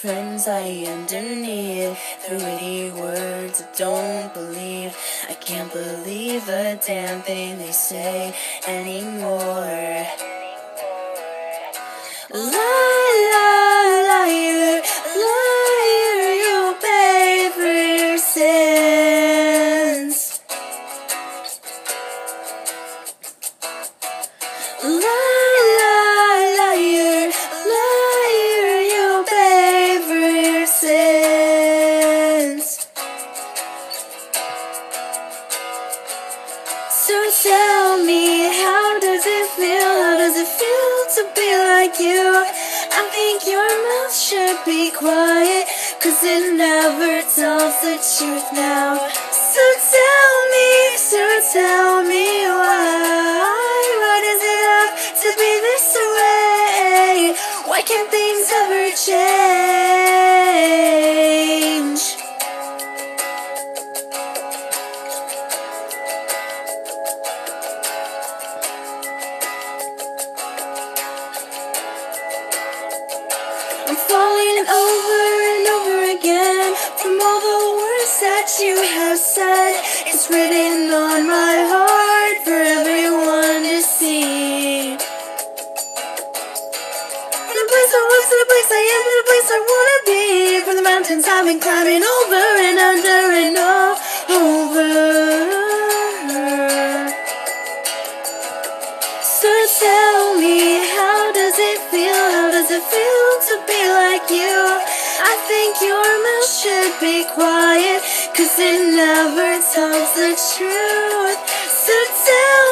friends I underneath. Through witty words I don't believe. I can't believe a damn thing they say anymore. Liar, liar, you pay for your sins. Liar, liar, you pay for your sins. So tell me, how does it feel? How does it feel to be like you? I think your mouth should be quiet, 'cause it never tells the truth now. So tell me why? Why does it have to be this way? Why can't things ever change? I'm falling over and over again from all the words that you have said. It's written on my heart for everyone to see. From the place I was to the place I am to the place I wanna be. From the mountains I've been climbing over and under and over. So tell me, how does it feel? How does it feel to be like you? I think your mouth should be quiet, 'cause it never tells the truth. So tell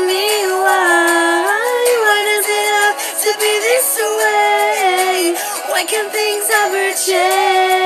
me why? Why does it have to be this way? Why can't things ever change?